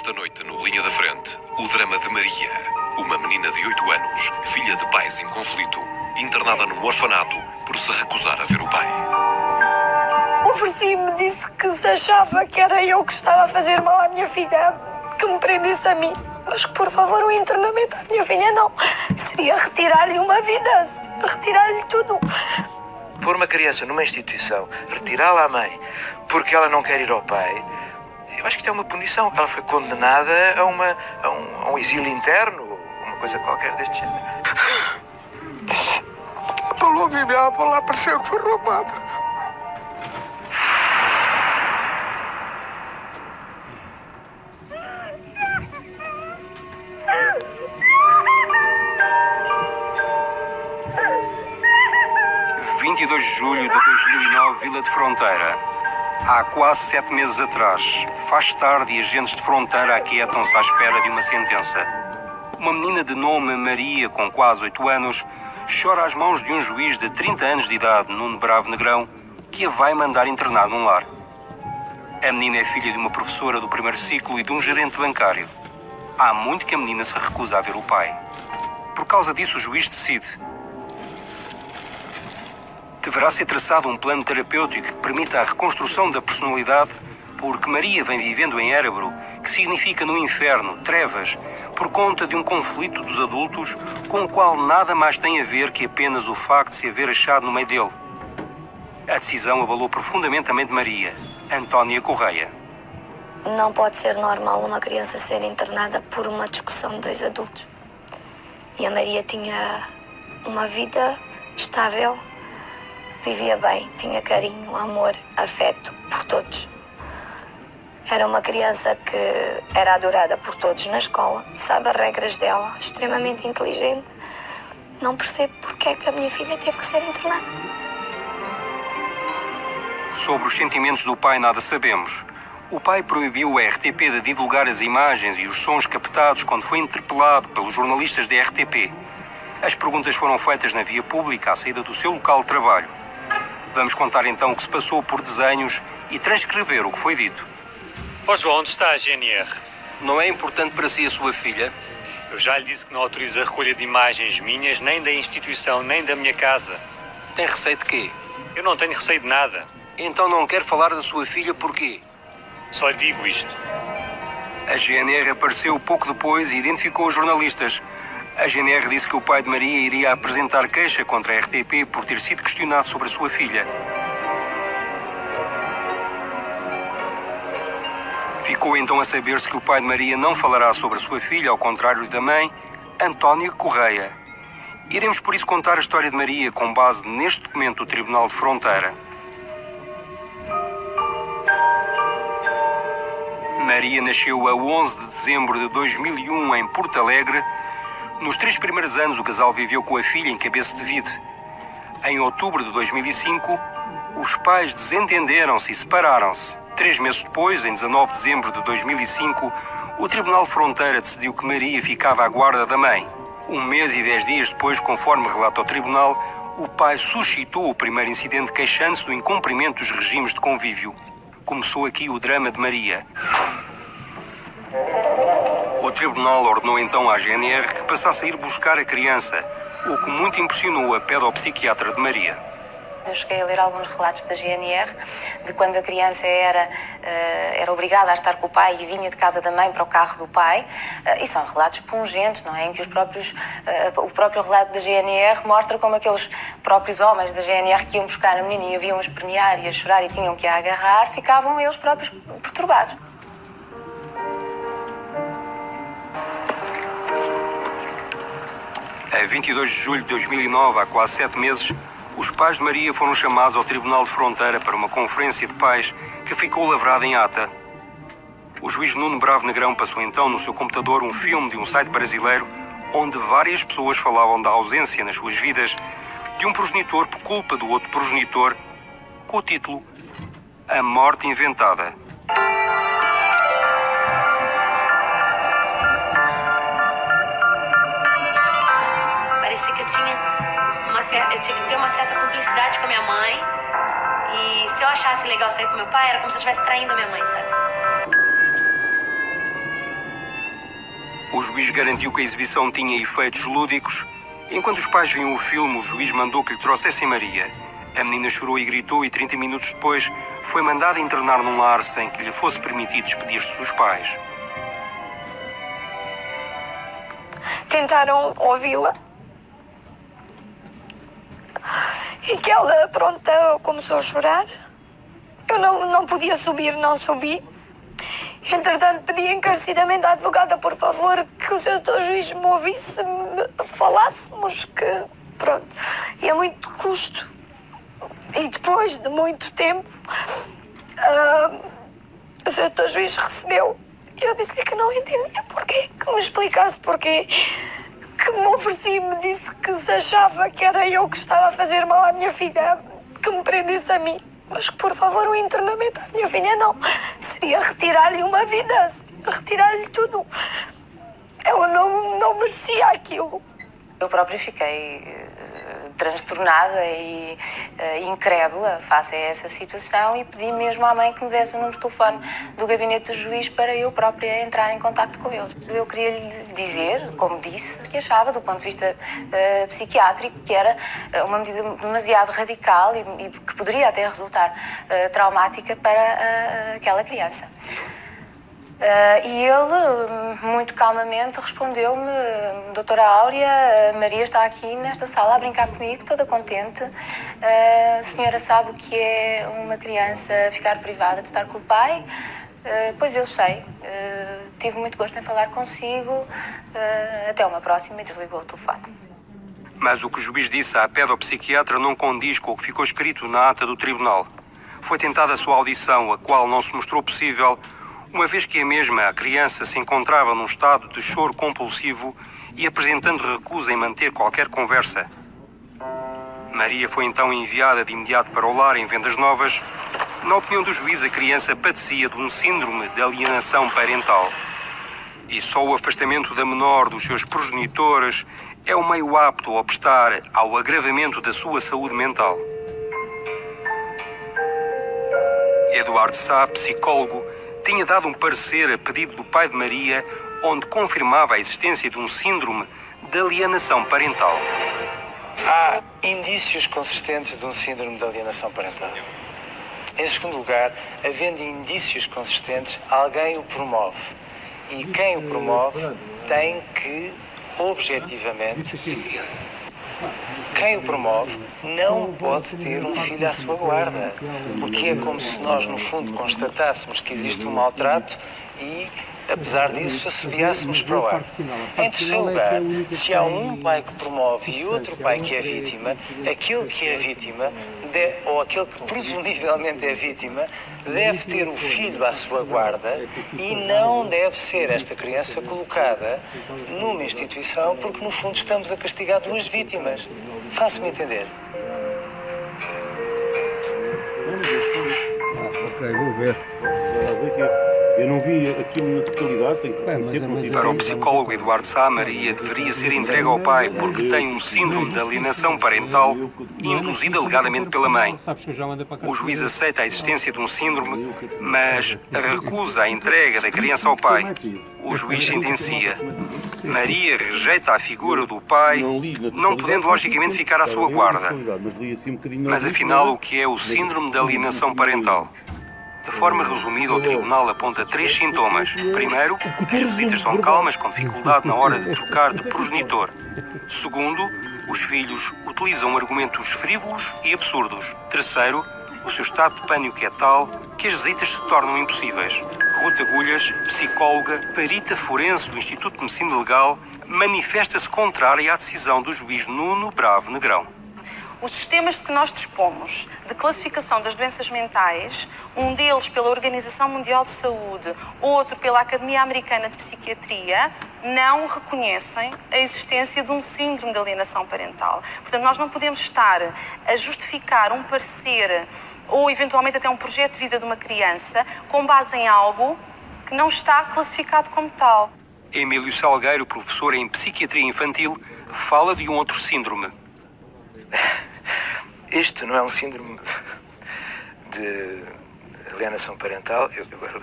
Esta noite, no Linha da Frente, o drama de Maria, uma menina de 8 anos, filha de pais em conflito, internada num orfanato por se recusar a ver o pai. Ofereci-me, disse que se achava que era eu que estava a fazer mal à minha filha, que me prendesse a mim. Mas que, por favor, o internamento à minha filha não. Seria retirar-lhe uma vida, retirar-lhe tudo. Pôr uma criança numa instituição, retirá-la à mãe, porque ela não quer ir ao pai, eu acho que isto é uma punição. Ela foi condenada a um exílio interno, uma coisa qualquer deste género. A bola pareceu que foi roubada. (22 de julho de 2009, Vila de Fronteira. Há quase 7 meses atrás. Faz tarde e agentes de fronteira aquietam-se à espera de uma sentença. Uma menina de nome Maria, com quase 8 anos, chora às mãos de um juiz de 30 anos de idade, Nuno Bravo Negrão, que a vai mandar internar num lar. A menina é filha de uma professora do primeiro ciclo e de um gerente bancário. Há muito que a menina se recusa a ver o pai. Por causa disso, o juiz decide: deverá ser traçado um plano terapêutico que permita a reconstrução da personalidade, porque Maria vem vivendo em Érebro, que significa no inferno, trevas, por conta de um conflito dos adultos com o qual nada mais tem a ver que apenas o facto de se haver achado no meio dele. A decisão abalou profundamente a mente de Maria, Antónia Correia. Não pode ser normal uma criança ser internada por uma discussão de 2 adultos. E a Maria tinha uma vida estável, vivia bem, tinha carinho, amor, afeto por todos. Era uma criança que era adorada por todos na escola, sabe as regras dela, extremamente inteligente. Não percebo porque é que a minha filha teve que ser internada. Sobre os sentimentos do pai nada sabemos. O pai proibiu o RTP de divulgar as imagens e os sons captados quando foi interpelado pelos jornalistas da RTP. As perguntas foram feitas na via pública à saída do seu local de trabalho. Vamos contar então o que se passou por desenhos e transcrever o que foi dito. Ó João, onde está a GNR? Não é importante para si a sua filha? Eu já lhe disse que não autorizo a recolha de imagens minhas, nem da instituição, nem da minha casa. Tem receio de quê? Eu não tenho receio de nada. Então não quer falar da sua filha porquê? Só lhe digo isto. A GNR apareceu pouco depois e identificou os jornalistas. A GNR disse que o pai de Maria iria apresentar queixa contra a RTP por ter sido questionado sobre a sua filha. Ficou então a saber-se que o pai de Maria não falará sobre a sua filha, ao contrário da mãe, Antónia Correia. Iremos por isso contar a história de Maria com base neste documento do Tribunal de Fronteira. Maria nasceu a 11 de dezembro de 2001 em Porto Alegre. Nos 3 primeiros anos, o casal viveu com a filha em Cabeça de Vide. Em outubro de 2005, os pais desentenderam-se e separaram-se. 3 meses depois, em 19 de dezembro de 2005, o Tribunal de Fronteira decidiu que Maria ficava à guarda da mãe. 1 mês e 10 dias depois, conforme relata o Tribunal, o pai suscitou o primeiro incidente queixando-se do incumprimento dos regimes de convívio. Começou aqui o drama de Maria. O Tribunal ordenou então à GNR que passasse a ir buscar a criança, o que muito impressionou a pedopsiquiatra de Maria. Eu cheguei a ler alguns relatos da GNR de quando a criança era obrigada a estar com o pai e vinha de casa da mãe para o carro do pai. E são relatos pungentes, não é? Em que o próprio relato da GNR mostra como aqueles próprios homens da GNR que iam buscar a menina e a viam espernear e a chorar e tinham que a agarrar, ficavam eles próprios perturbados. A 22 de julho de 2009, há quase 7 meses, os pais de Maria foram chamados ao Tribunal de Fronteira para uma conferência de pais que ficou lavrada em ata. O juiz Nuno Bravo Negrão passou então no seu computador um filme de um site brasileiro onde várias pessoas falavam da ausência nas suas vidas de um progenitor por culpa do outro progenitor, com o título A Morte Inventada. Parecia que eu tinha que ter uma certa cumplicidade com a minha mãe. E se eu achasse legal sair com meu pai, era como se eu estivesse traindo a minha mãe, sabe? O juiz garantiu que a exibição tinha efeitos lúdicos. Enquanto os pais viam o filme, o juiz mandou que lhe trouxessem Maria. A menina chorou e gritou e 30 minutos depois foi mandada internar num lar sem que lhe fosse permitido despedir-se dos pais. Tentaram ouvi-la e que ela, pronto, começou a chorar. Eu não podia subir, não subi. Entretanto, pedi encarecidamente à advogada, por favor, que o Sr. Juiz me ouvisse, falássemos, que, pronto, e a muito custo. E depois de muito tempo, o Sr. Juiz recebeu. E eu disse-lhe que não entendia porquê, que me explicasse porquê, que me ofereci e me disse que se achava que era eu que estava a fazer mal à minha filha, que me prendesse a mim. Mas que, por favor, o internamento à minha filha não. Seria retirar-lhe uma vida, seria retirar-lhe tudo. Ela não merecia aquilo. Eu própria fiquei transtornada e incrédula face a essa situação e pedi mesmo à mãe que me desse o número de telefone do gabinete do juiz para eu própria entrar em contacto com eles. Eu queria lhe dizer, como disse, que achava do ponto de vista psiquiátrico que era uma medida demasiado radical e que poderia até resultar traumática para aquela criança. E ele, muito calmamente, respondeu-me: Doutora Áurea, Maria está aqui nesta sala a brincar comigo, toda contente. A senhora sabe o que é uma criança ficar privada de estar com o pai? Pois eu sei. Tive muito gosto em falar consigo. Até uma próxima, e desligou o telefone. Mas o que o juiz disse à pedopsiquiatra não condiz com o que ficou escrito na ata do tribunal. Foi tentada a sua audição, a qual não se mostrou possível, uma vez que a criança se encontrava num estado de choro compulsivo e apresentando recusa em manter qualquer conversa. Maria foi então enviada de imediato para o lar em Vendas Novas. Na opinião do juiz, a criança padecia de um síndrome de alienação parental. E só o afastamento da menor dos seus progenitores é o meio apto a obstar ao agravamento da sua saúde mental. Eduardo Sá, psicólogo, tinha dado um parecer a pedido do pai de Maria, onde confirmava a existência de um síndrome de alienação parental. Há indícios consistentes de um síndrome de alienação parental. Em segundo lugar, havendo indícios consistentes, alguém o promove. E quem o promove tem que, objetivamente, quem o promove não pode ter um filho à sua guarda, porque é como se nós, no fundo, constatássemos que existe um maltrato e, apesar disso, assobiássemos para o ar. Em terceiro lugar, se há um pai que promove e outro pai que é vítima, aquele que é vítima, ou aquele que presumivelmente é vítima, deve ter o filho à sua guarda e não deve ser esta criança colocada numa instituição, porque no fundo estamos a castigar duas vítimas. Faço-me entender. Ok, vou ver. Eu não vi aquilo na totalidade, tenho que reconhecer. Para o psicólogo Eduardo Sá, Maria deveria ser entregue ao pai porque tem um síndrome de alienação parental induzida alegadamente pela mãe. O juiz aceita a existência de um síndrome, mas recusa a entrega da criança ao pai. O juiz sentencia. Maria rejeita a figura do pai, não podendo logicamente ficar à sua guarda. Mas afinal, o que é o síndrome de alienação parental? De forma resumida, o tribunal aponta 3 sintomas. Primeiro, as visitas são calmas, com dificuldade na hora de trocar de progenitor. Segundo, os filhos utilizam argumentos frívolos e absurdos. Terceiro, o seu estado de pânico é tal que as visitas se tornam impossíveis. Ruth Agulhas, psicóloga, perita forense do Instituto de Medicina Legal, manifesta-se contrária à decisão do juiz Nuno Bravo Negrão. Os sistemas de que nós dispomos de classificação das doenças mentais, um deles pela Organização Mundial de Saúde, outro pela Academia Americana de Psiquiatria, não reconhecem a existência de um síndrome de alienação parental. Portanto, nós não podemos estar a justificar um parecer ou, eventualmente, até um projeto de vida de uma criança com base em algo que não está classificado como tal. Emílio Salgueiro, professor em Psiquiatria Infantil, fala de um outro síndrome. Isto não é um síndrome de alienação parental. Eu agora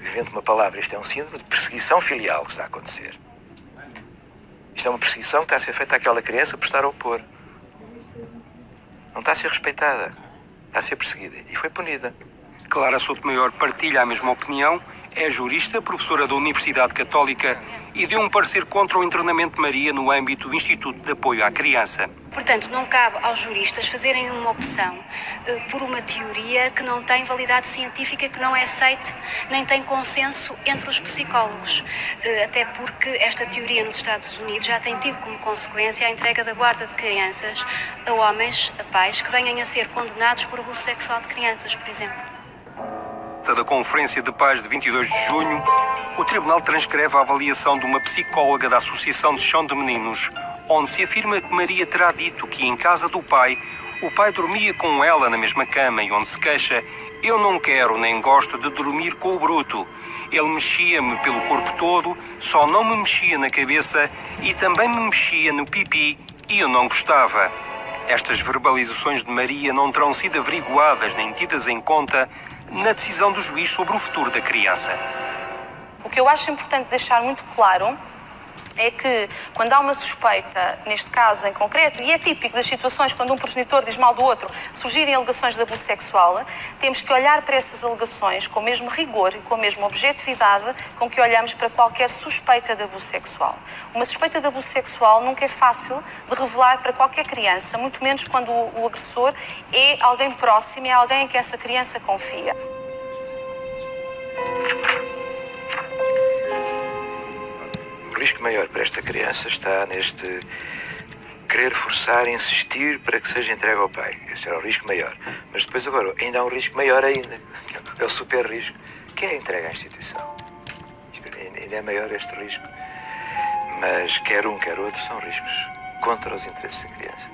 invento uma palavra. Isto é um síndrome de perseguição filial que está a acontecer. Isto é uma perseguição que está a ser feita àquela criança por estar a opor. Não está a ser respeitada. Está a ser perseguida. E foi punida. Clara Sotomayor partilha a mesma opinião, é jurista, professora da Universidade Católica e deu um parecer contra o internamento de Maria no âmbito do Instituto de Apoio à Criança. Portanto, não cabe aos juristas fazerem uma opção por uma teoria que não tem validade científica, que não é aceite, nem tem consenso entre os psicólogos. Até porque esta teoria nos Estados Unidos já tem tido como consequência a entrega da guarda de crianças a homens, a pais, que venham a ser condenados por abuso sexual de crianças, por exemplo. Da Conferência de Pais de 22 de junho, o Tribunal transcreve a avaliação de uma psicóloga da Associação de Chão de Meninos, onde se afirma que Maria terá dito que em casa do pai, o pai dormia com ela na mesma cama e onde se queixa: eu não quero nem gosto de dormir com o bruto. Ele mexia-me pelo corpo todo, só não me mexia na cabeça e também me mexia no pipi e eu não gostava. Estas verbalizações de Maria não terão sido averiguadas nem tidas em conta na decisão do juiz sobre o futuro da criança. O que eu acho importante deixar muito claro é que, quando há uma suspeita, neste caso em concreto, e é típico das situações quando um progenitor diz mal do outro, surgirem alegações de abuso sexual, temos que olhar para essas alegações com o mesmo rigor e com a mesma objetividade com que olhamos para qualquer suspeita de abuso sexual. Uma suspeita de abuso sexual nunca é fácil de revelar para qualquer criança, muito menos quando o agressor é alguém próximo, é alguém em que essa criança confia. O risco maior para esta criança está neste querer forçar, insistir para que seja entregue ao pai. Esse era o risco maior. Mas depois agora ainda há um risco maior ainda. É o super risco, que é a entrega à instituição. Ainda é maior este risco. Mas quer um, quer outro, são riscos contra os interesses da criança.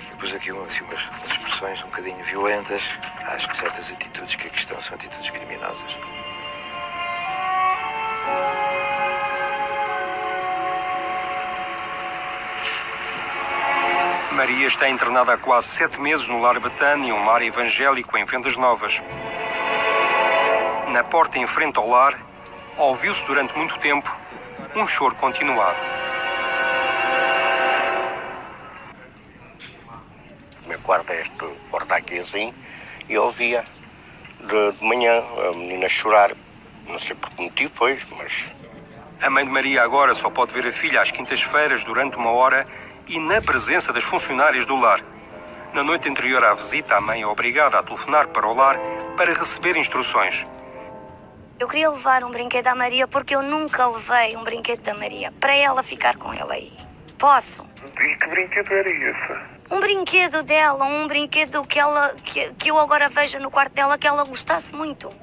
Eu pus aqui umas expressões um bocadinho violentas. Acho que certas atitudes que aqui estão são atitudes criminosas. Maria está internada há quase 7 meses no Lar Betânia, um lar evangélico em Vendas Novas. Na porta em frente ao lar, ouviu-se durante muito tempo um choro continuado. O meu quarto é esta porta aqui assim, e eu ouvia de manhã a menina chorar, não sei por que motivo, pois, mas... A mãe de Maria agora só pode ver a filha às quintas-feiras durante 1 hora e na presença das funcionárias do lar. Na noite anterior à visita, a mãe é obrigada a telefonar para o lar para receber instruções. Eu queria levar um brinquedo à Maria porque eu nunca levei um brinquedo da Maria, para ela ficar com ele aí. Posso? E que brinquedo era esse? Um brinquedo dela, um brinquedo que eu agora vejo no quarto dela que ela gostasse muito.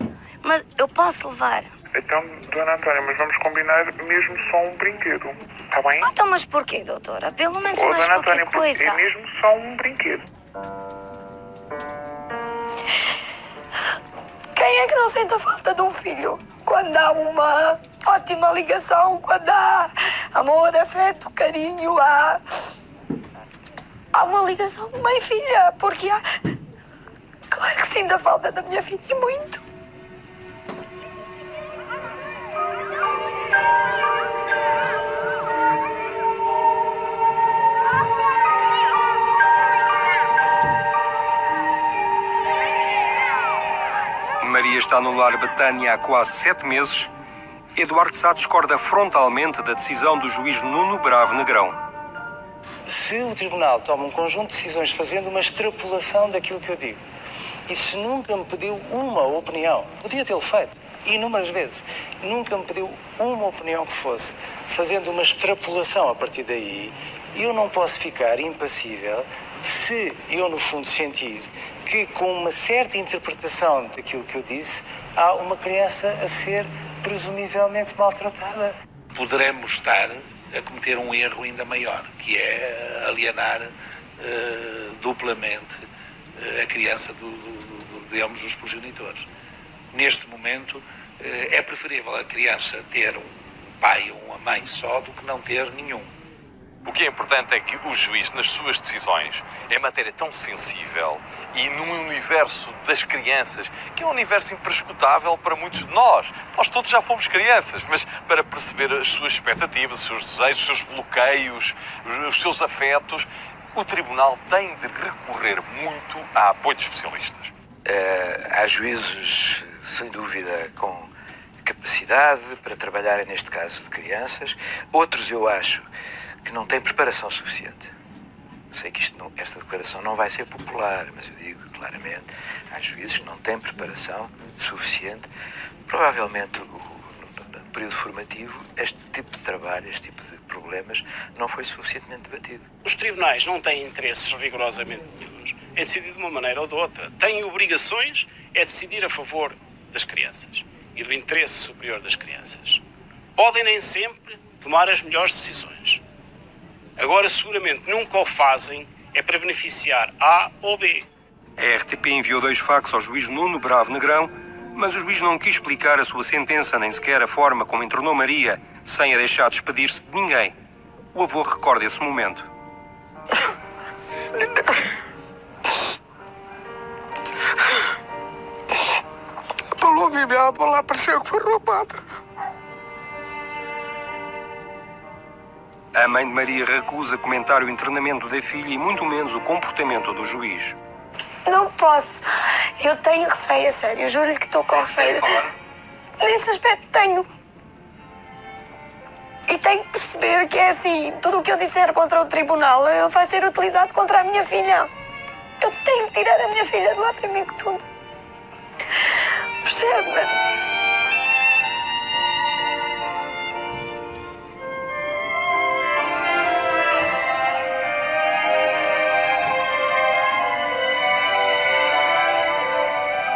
Mas eu posso levar. Então, Dona Antônia, mas vamos combinar mesmo só um brinquedo, está bem? Então, mas porquê, doutora? Pelo menos mais Dona qualquer Antônia, coisa. é mesmo só um brinquedo. Quem é que não sente a falta de um filho? Quando há uma ótima ligação, quando há amor, afeto, carinho, há uma ligação de mãe e filha, porque há... Claro que sinto a falta da minha filha e muito. Maria está no Lar Betânia há quase 7 meses. Eduardo Sá discorda frontalmente da decisão do juiz Nuno Bravo Negrão. Se o Tribunal toma um conjunto de decisões fazendo uma extrapolação daquilo que eu digo, e se nunca me pediu uma opinião, podia tê-lo feito inúmeras vezes, nunca me pediu uma opinião que fosse, fazendo uma extrapolação a partir daí, eu não posso ficar impassível se eu, no fundo, sentir que, com uma certa interpretação daquilo que eu disse, há uma criança a ser presumivelmente maltratada. Poderemos estar a cometer um erro ainda maior, que é alienar duplamente a criança de ambos os progenitores. Neste momento, é preferível a criança ter um pai ou uma mãe só do que não ter nenhum. O que é importante é que o juiz, nas suas decisões, em matéria tão sensível e num universo das crianças, que é um universo imprescrutável para muitos de nós. Nós todos já fomos crianças, mas para perceber as suas expectativas, os seus desejos, os seus bloqueios, os seus afetos, o Tribunal tem de recorrer muito a apoio de especialistas. Há juízes, sem dúvida, com capacidade para trabalharem neste caso de crianças. Outros, eu acho, que não têm preparação suficiente. Sei que esta declaração não vai ser popular, mas eu digo claramente, há juízes que não têm preparação suficiente. Provavelmente, no período formativo, este tipo de trabalho, este tipo de problemas, não foi suficientemente debatido. Os tribunais não têm interesses rigorosamente nenhuns em decidir de uma maneira ou de outra. Têm obrigações é decidir a favor das crianças e do interesse superior das crianças. Podem nem sempre tomar as melhores decisões. Agora, seguramente, nunca o fazem é para beneficiar A ou B. A RTP enviou 2 fax ao juiz Nuno Bravo Negrão, mas o juiz não quis explicar a sua sentença, nem sequer a forma como entornou Maria, sem a deixar despedir-se de ninguém. O avô recorda esse momento. A bola pareceu que foi roubada. A mãe de Maria recusa comentar o internamento da filha e muito menos o comportamento do juiz. Não posso. Eu tenho receio, a sério. Juro-lhe que estou com receio. Nesse aspecto tenho. E tenho que perceber que é assim. Tudo o que eu disser contra o tribunal vai ser utilizado contra a minha filha. Eu tenho que tirar a minha filha de lá primeiro que tudo. Percebe?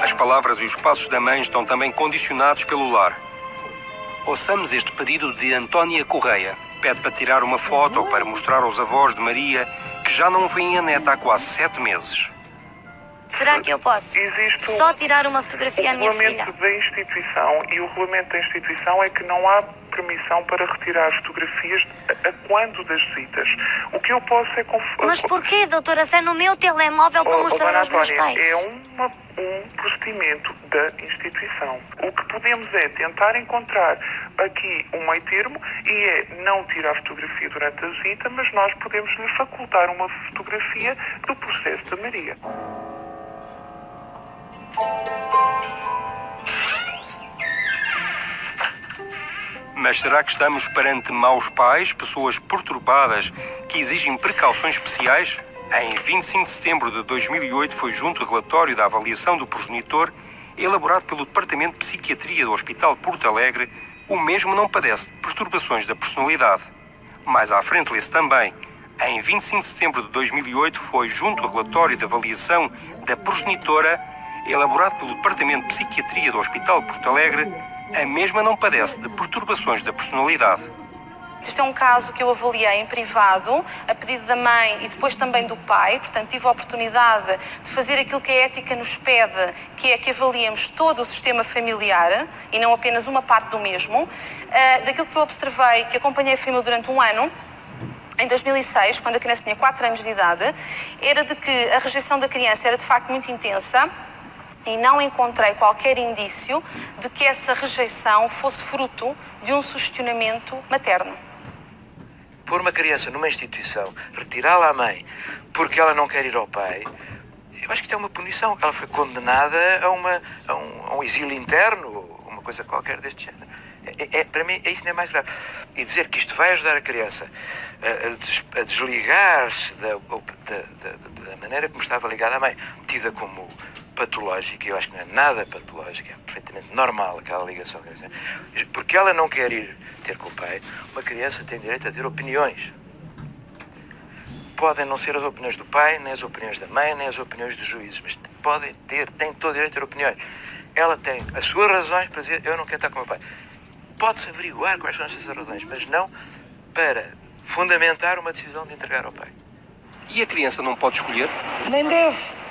As palavras e os passos da mãe estão também condicionados pelo lar. Ouçamos este pedido de Antónia Correia. Pede para tirar uma foto ou para mostrar aos avós de Maria que já não vêem a neta há quase 7 meses. Será que eu posso só tirar uma fotografia à minha filha? O regulamento da instituição, e o regulamento da instituição é que não há permissão para retirar fotografias a quando das visitas. O que eu posso é... Mas porquê, doutora? Se é no meu telemóvel para mostrar aos meus pais? É um procedimento da instituição. O que podemos é tentar encontrar aqui um meio termo e é não tirar fotografia durante a visita, mas nós podemos lhe facultar uma fotografia do processo da Maria. Mas será que estamos perante maus pais, pessoas perturbadas que exigem precauções especiais? Em 25 de setembro de 2008 foi junto ao relatório da avaliação do progenitor, elaborado pelo Departamento de Psiquiatria do Hospital Porto Alegre, o mesmo não padece de perturbações da personalidade. Mais à frente lê-se também, em 25 de setembro de 2008 foi junto ao relatório de avaliação da progenitora, elaborado pelo Departamento de Psiquiatria do Hospital Porto Alegre, a mesma não padece de perturbações da personalidade. Isto é um caso que eu avaliei em privado, a pedido da mãe e depois também do pai. Portanto, tive a oportunidade de fazer aquilo que a ética nos pede, que é que avaliemos todo o sistema familiar e não apenas uma parte do mesmo. Daquilo que eu observei, que acompanhei a família durante um ano, em 2006, quando a criança tinha 4 anos de idade, era de que a rejeição da criança era de facto muito intensa e não encontrei qualquer indício de que essa rejeição fosse fruto de um sugestionamento materno. Pôr uma criança numa instituição, retirá-la à mãe porque ela não quer ir ao pai, eu acho que isto é uma punição. Ela foi condenada a um exílio interno, ou uma coisa qualquer deste género. Para mim, isso não é mais grave. E dizer que isto vai ajudar a criança a desligar-se da maneira como estava ligada à mãe, tida como patológica, eu acho que não é nada patológica, é perfeitamente normal aquela ligação. Porque ela não quer ir ter com o pai, uma criança tem direito a ter opiniões. Podem não ser as opiniões do pai, nem as opiniões da mãe, nem as opiniões dos juízes, mas têm todo o direito a ter opiniões. Ela tem as suas razões para dizer, eu não quero estar com o meu pai. Pode-se averiguar quais são essas razões, mas não para fundamentar uma decisão de entregar ao pai. E a criança não pode escolher? Nem deve.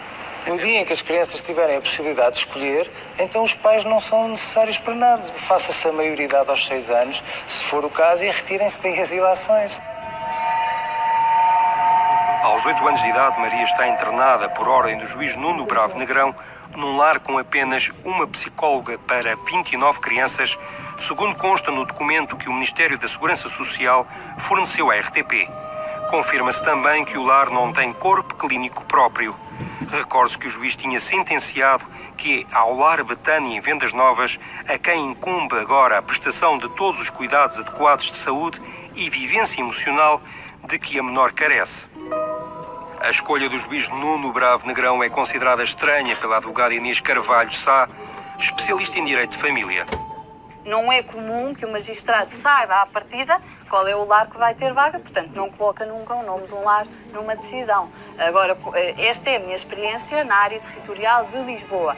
No dia em que as crianças tiverem a possibilidade de escolher, então os pais não são necessários para nada. Faça-se a maioridade aos 6 anos, se for o caso, e retirem-se daí as ilações. Aos 8 anos de idade, Maria está internada por ordem do juiz Nuno Bravo Negrão num lar com apenas uma psicóloga para 29 crianças, segundo consta no documento que o Ministério da Segurança Social forneceu à RTP. Confirma-se também que o lar não tem corpo clínico próprio. Recorde-se que o juiz tinha sentenciado que é ao lar Betânia em Vendas Novas a quem incumbe agora a prestação de todos os cuidados adequados de saúde e vivência emocional de que a menor carece. A escolha do juiz Nuno Bravo Negrão é considerada estranha pela advogada Inês Carvalho Sá, especialista em direito de família. Não é comum que o magistrado saiba à partida qual é o lar que vai ter vaga, portanto não coloca nunca o nome de um lar numa decisão. Agora, esta é a minha experiência na área territorial de Lisboa.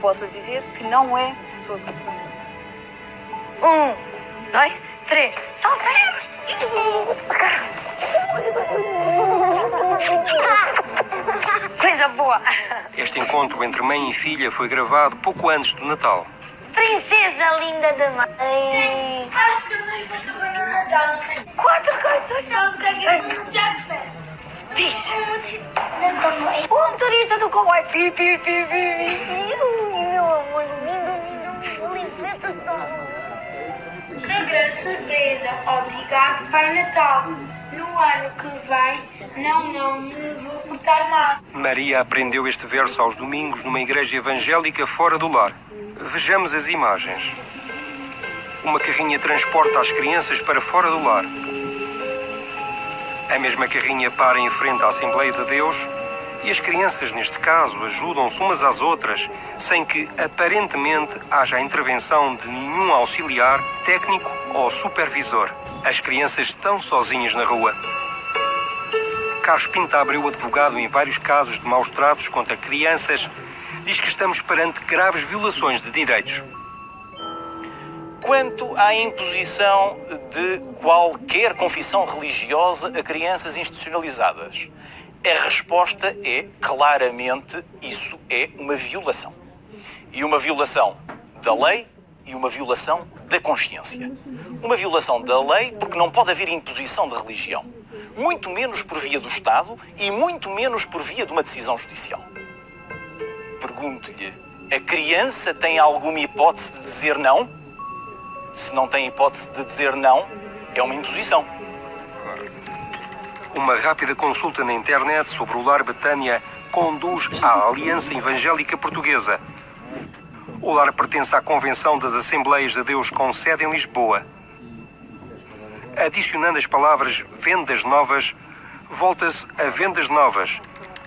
Posso dizer que não é de todo comum. 1, 2, 3, salve! Coisa boa! Este encontro entre mãe e filha foi gravado pouco antes do Natal. Princesa linda da mãe! 4 coisas! Fixe! O motorista do comboio! Pi, pi, pi, pi, pi. Meu amor, lindo, lindo! Que grande surpresa! Obrigado, Pai Natal! No ano que vem, não me vou portar mal. Maria aprendeu este verso aos domingos numa igreja evangélica fora do lar. Vejamos as imagens. Uma carrinha transporta as crianças para fora do lar. A mesma carrinha para em frente à Assembleia de Deus e as crianças, neste caso, ajudam-se umas às outras sem que, aparentemente, haja a intervenção de nenhum auxiliar, técnico ou supervisor. As crianças estão sozinhas na rua. Carlos Pinta Abreu, advogado em vários casos de maus tratos contra crianças, diz que estamos perante graves violações de direitos. Quanto à imposição de qualquer confissão religiosa a crianças institucionalizadas, a resposta é claramente isso é uma violação. E uma violação da lei e uma violação da consciência. Uma violação da lei porque não pode haver imposição de religião. Muito menos por via do Estado e muito menos por via de uma decisão judicial. Pergunto-lhe, a criança tem alguma hipótese de dizer não? Se não tem hipótese de dizer não, é uma imposição. Uma rápida consulta na internet sobre o lar Betânia conduz à Aliança Evangélica Portuguesa. O lar pertence à Convenção das Assembleias de Deus com sede em Lisboa. Adicionando as palavras Vendas Novas, volta-se a Vendas Novas,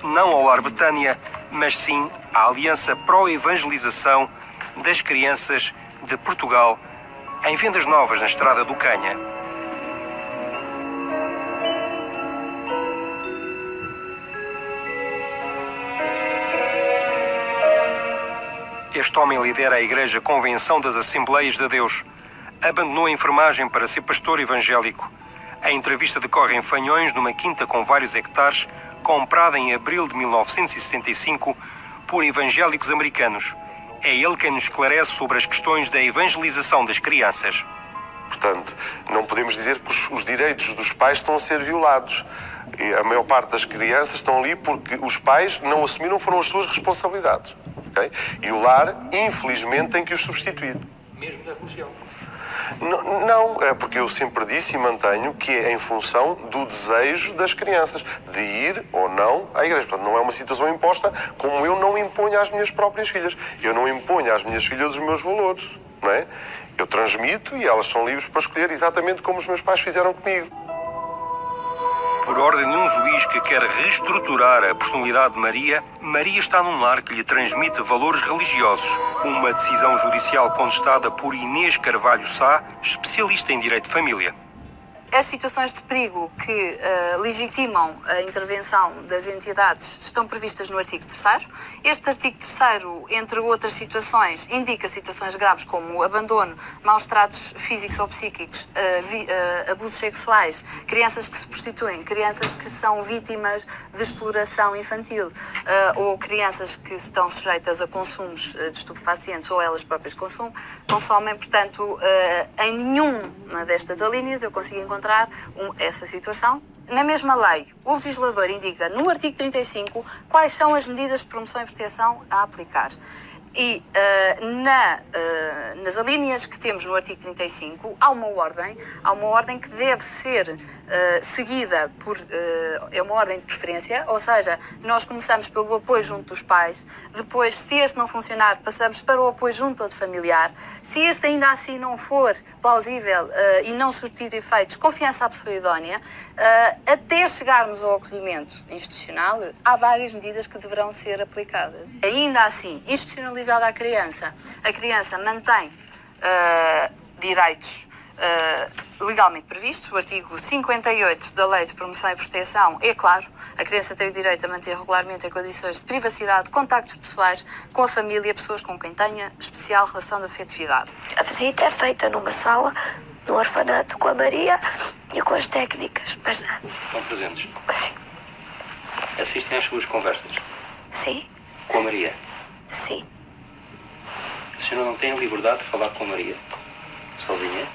não ao lar Betânia, mas sim à Aliança Pró-Evangelização das Crianças de Portugal, em Vendas Novas, na Estrada do Canha. Este homem lidera a Igreja Convenção das Assembleias de Deus. Abandonou a enfermagem para ser pastor evangélico. A entrevista decorre em Fanhões, numa quinta com vários hectares, comprada em abril de 1975 por evangélicos americanos. É ele quem nos esclarece sobre as questões da evangelização das crianças. Portanto, não podemos dizer que os direitos dos pais estão a ser violados. E a maior parte das crianças estão ali porque os pais não assumiram, foram as suas responsabilidades. Okay? E o lar, infelizmente, tem que os substituir. Mesmo na religião? Não, é porque eu sempre disse e mantenho que é em função do desejo das crianças de ir ou não à igreja. Portanto, não é uma situação imposta como eu não imponho às minhas próprias filhas. Eu não imponho às minhas filhas os meus valores, não é? Eu transmito e elas são livres para escolher exatamente como os meus pais fizeram comigo. Por ordem de um juiz que quer reestruturar a personalidade de Maria, Maria está num lar que lhe transmite valores religiosos. Uma decisão judicial contestada por Inês Carvalho Sá, especialista em direito de família. As situações de perigo que legitimam a intervenção das entidades estão previstas no artigo 3º. Este artigo 3º, entre outras situações, indica situações graves como abandono, maus tratos físicos ou psíquicos, abusos sexuais, crianças que se prostituem, crianças que são vítimas de exploração infantil ou crianças que estão sujeitas a consumos de estupefacientes ou elas próprias consomem. Portanto, em nenhuma destas alíneas eu consigo encontrar essa situação. Na mesma lei, o legislador indica no artigo 35 quais são as medidas de promoção e proteção a aplicar. E nas alíneas que temos no artigo 35, há uma ordem que deve ser seguida por... é uma ordem de preferência, ou seja, nós começamos pelo apoio junto dos pais, depois, se este não funcionar, passamos para o apoio junto de familiar. Se este ainda assim não for plausível e não surtir efeitos, confiança à pessoa idónea, até chegarmos ao acolhimento institucional, há várias medidas que deverão ser aplicadas. Ainda assim, institucionalizada a criança mantém direitos legalmente previstos. O artigo 58 da Lei de Promoção e Proteção é claro: a criança tem o direito a manter regularmente em condições de privacidade contactos pessoais com a família, pessoas com quem tenha especial relação de afetividade. A visita é feita numa sala, no orfanato, com a Maria e com as técnicas, mas nada. Estão presentes? Sim. Assistem às suas conversas? Sim. Com a Maria? Sim. A senhora não tem a liberdade de falar com a Maria? Sozinha?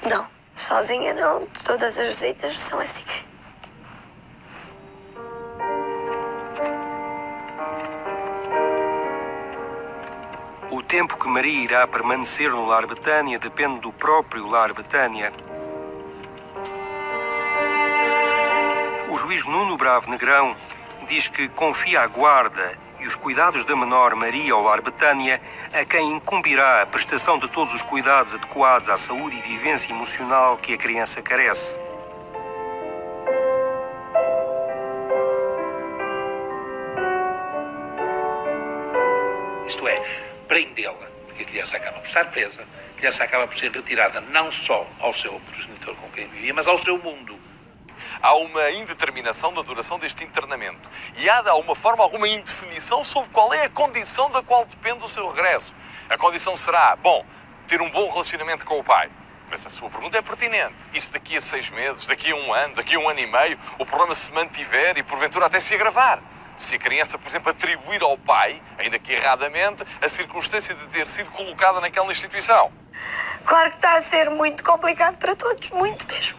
Não, sozinha não. Todas as visitas são assim. O tempo que Maria irá permanecer no Lar Betânia depende do próprio Lar Betânia. O juiz Nuno Bravo Negrão diz que confia a guarda e os cuidados da menor Maria ao Lar Betânia a quem incumbirá a prestação de todos os cuidados adequados à saúde e vivência emocional que a criança carece. Isto é, prendê-la, porque a criança acaba por estar presa, a criança acaba por ser retirada não só ao seu progenitor com quem vivia, mas ao seu mundo. Há uma indeterminação da duração deste internamento e há, de alguma forma, alguma indefinição sobre qual é a condição da qual depende o seu regresso. A condição será, ter um bom relacionamento com o pai. Mas a sua pergunta é pertinente. E se daqui a 6 meses, daqui a 1 ano, daqui a 1 ano e meio, o problema se mantiver e, porventura, até se agravar? Se a criança, por exemplo, atribuir ao pai, ainda que erradamente, a circunstância de ter sido colocada naquela instituição. Claro que está a ser muito complicado para todos, muito mesmo.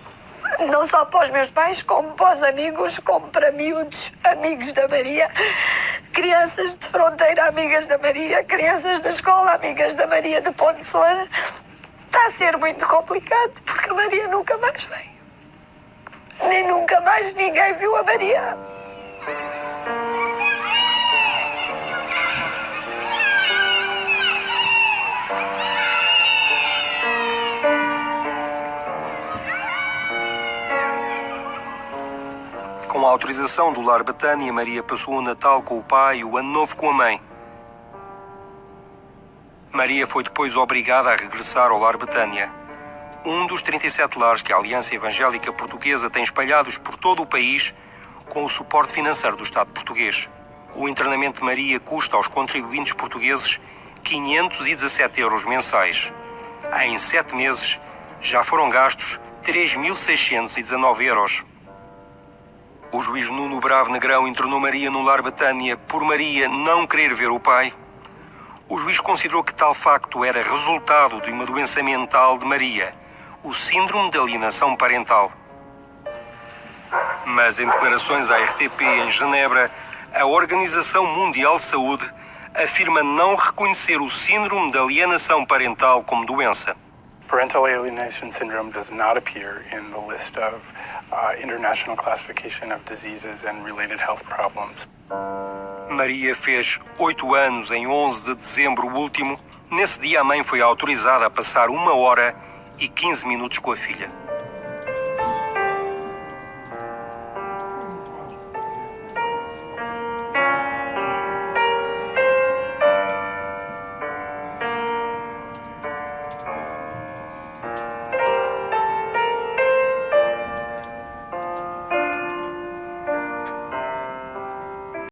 Não só para os meus pais, como para os amigos, como para miúdos, amigos da Maria, crianças de fronteira, amigas da Maria, crianças da escola, amigas da Maria de Ponte Soura. Está a ser muito complicado, porque a Maria nunca mais veio. Nem nunca mais ninguém viu a Maria. Com a autorização do Lar Betânia, Maria passou o Natal com o pai e o Ano Novo com a mãe. Maria foi depois obrigada a regressar ao Lar Betânia, um dos 37 lares que a Aliança Evangélica Portuguesa tem espalhados por todo o país com o suporte financeiro do Estado português. O internamento de Maria custa aos contribuintes portugueses 517 euros mensais. Em 7 meses já foram gastos 3.619 euros. O juiz Nuno Bravo Negrão internou Maria no Lar Betânia por Maria não querer ver o pai. O juiz considerou que tal facto era resultado de uma doença mental de Maria, o síndrome de alienação parental. Mas em declarações à RTP em Genebra, a Organização Mundial de Saúde afirma não reconhecer o síndrome de alienação parental como doença. Parental alienation syndrome does not appear in the list of International Classification of Diseases and Related Health Problems. Maria fez 8 anos em 11 de dezembro último. Nesse dia a mãe foi autorizada a passar 1 hora e 15 minutos com a filha.